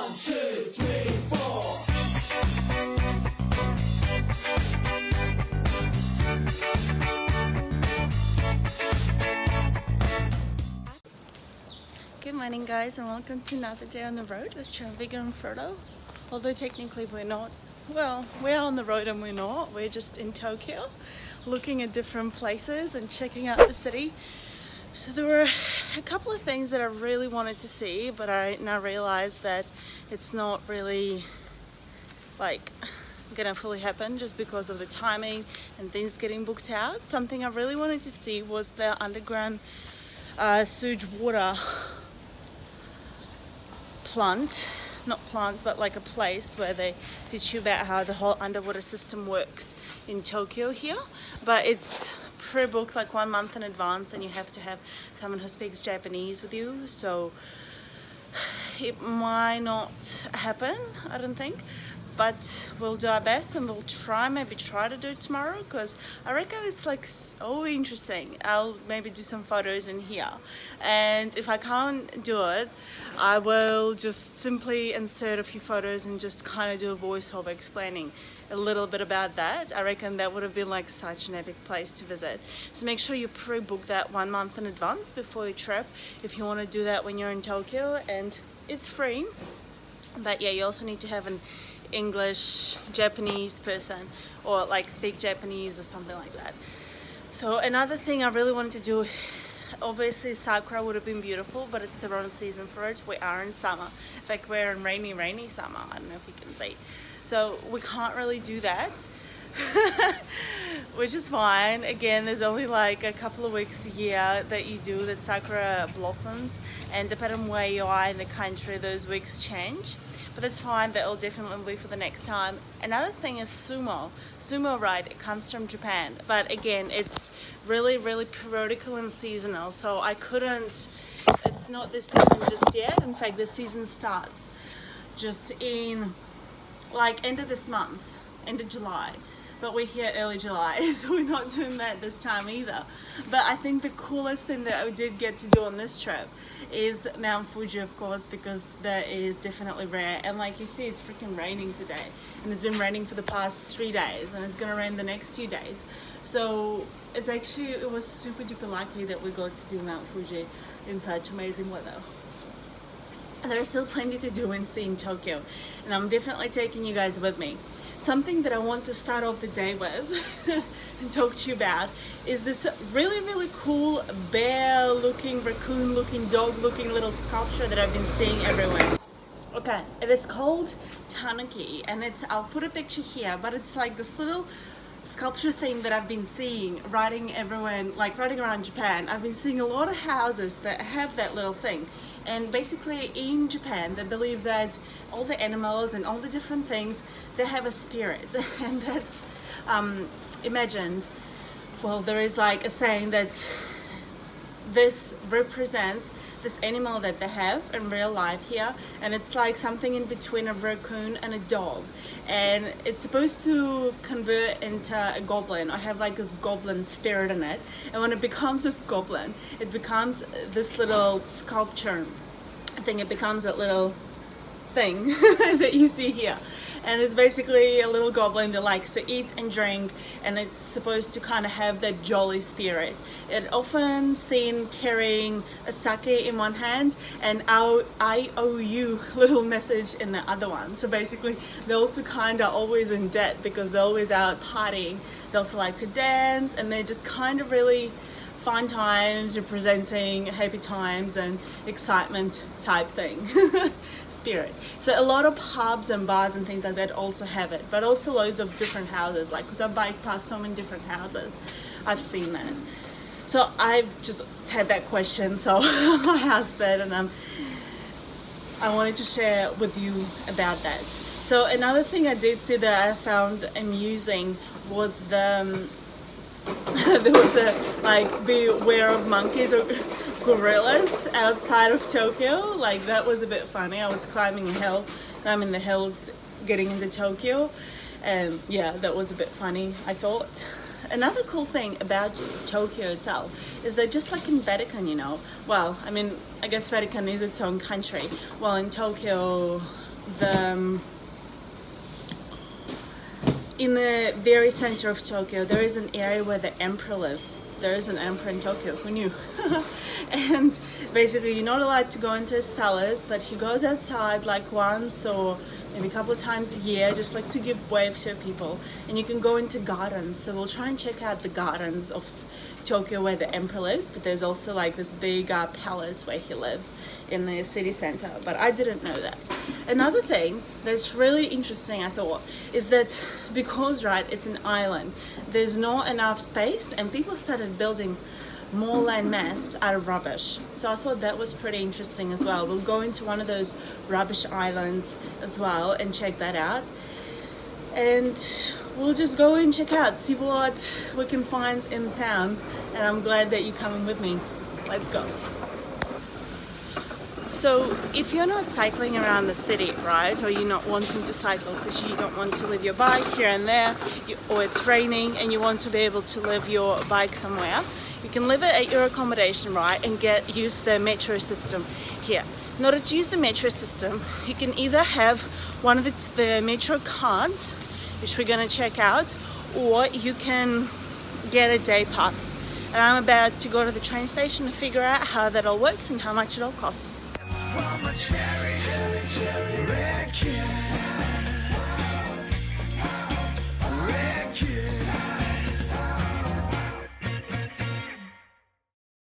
2, 3, 4. Good morning guys, and welcome to another day on the road with Tanuki and Frodo. Although technically we're not, well, we're on the road and we're not, we're just in Tokyo looking at different places and checking out the city. So there were a couple of things that I really wanted to see, but I now realized that it's not really like gonna fully happen just because of the timing and things getting booked out. Something I really wanted to see was the underground sewage water plant, not plant, but like a place where they teach you about how the whole underwater system works in Tokyo here. But it's pre-booked like 1 month in advance, and you have to have someone who speaks Japanese with you, so it might not happen, I don't think, but we'll do our best and we'll maybe try to do it tomorrow, because I reckon it's like so interesting. I'll maybe do some photos in here, and if I can't do it, I will just simply insert a few photos and just kind of do a voiceover explaining a little bit about that. I reckon that would have been like such an epic place to visit. So make sure you pre-book that 1 month in advance before your trip if you want to do that when you're in Tokyo, and it's free. But yeah, you also need to have an English Japanese person, or like speak Japanese or something like that. So another thing I really wanted to do, obviously sakura would have been beautiful, but it's the wrong season for it. We are in summer. In fact, we're in rainy summer. I don't know if you can see. So we can't really do that. Which is fine. Again, there's only like a couple of weeks a year that you do that sakura blossoms, and depending on where you are in the country, those weeks change, but that's fine. That'll definitely be for the next time. Another thing is sumo ride. It comes from Japan, but again, it's really periodical and seasonal, so I couldn't, it's not this season just yet. In fact, the season starts just in like end of this month, end of July, but we're here early July, so we're not doing that this time either. But I think the coolest thing that I did get to do on this trip is Mount Fuji, of course, because that is definitely rare. And like you see, it's freaking raining today, and it's been raining for the past 3 days, and it's gonna rain the next few days. So it's actually, it was super duper lucky that we got to do Mount Fuji in such amazing weather. There's still plenty to do and see in Tokyo, and I'm definitely taking you guys with me. Something that I want to start off the day with and talk to you about is this really cool bear looking, raccoon looking, dog looking little sculpture that I've been seeing everywhere. Okay, it is called Tanuki, and it's, I'll put a picture here, but it's like this little sculpture thing that I've been seeing riding everywhere, like riding around Japan. I've been seeing a lot of houses that have that little thing, and basically in Japan they believe that all the animals and all the different things, they have a spirit, and that's imagined. Well, there is like a saying that this represents this animal that they have in real life here, and it's like something in between a raccoon and a dog, and it's supposed to convert into a goblin or have like this goblin spirit in it, and when it becomes this goblin, it becomes this little sculpture thing. It becomes that little thing that you see here, and it's basically a little goblin that likes to eat and drink, and it's supposed to kind of have that jolly spirit. It often seen carrying a sake in one hand and IOU little message in the other one. So basically they're also kind of always in debt because they're always out partying. They also like to dance, and they're just kind of really fun times, representing happy times and excitement type thing. Spirit. So a lot of pubs and bars and things like that also have it, but also loads of different houses, like because I bike past so many different houses, I've seen that. So I've just had that question, so I asked that, and I wanted to share with you about that. So another thing I did see that I found amusing was the there was a like beware of monkeys or gorillas outside of Tokyo. Like that was a bit funny. I was climbing a hill, climbing the hills getting into Tokyo, and yeah, that was a bit funny, I thought. Another cool thing about Tokyo itself is that just like in Vatican, you know, well, I mean, I guess Vatican is its own country. Well, in Tokyo, the in the very center of Tokyo, there is an area where the emperor lives. There is an emperor in Tokyo, who knew? And basically you're not allowed to go into his palace, but he goes outside like once or maybe a couple of times a year, just like to give wave to people. And you can go into gardens, so we'll try and check out the gardens of Tokyo where the emperor lives, but there's also like this big palace where he lives in the city center, but I didn't know that. Another thing that's really interesting, I thought, is that because, right, it's an island, there's not enough space, and people started building more land mass out of rubbish. So I thought that was pretty interesting as well. We'll go into one of those rubbish islands as well and check that out. And we'll just go and check out, see what we can find in town. And I'm glad that you're coming with me. Let's go. So if you're not cycling around the city, right, or you're not wanting to cycle because you don't want to leave your bike here and there, or it's raining and you want to be able to leave your bike somewhere, you can leave it at your accommodation, right, and use the metro system here. In order to use the metro system, you can either have one of the metro cards, which we're going to check out, or you can get a day pass. And I'm about to go to the train station to figure out how that all works and how much it all costs. From a cherry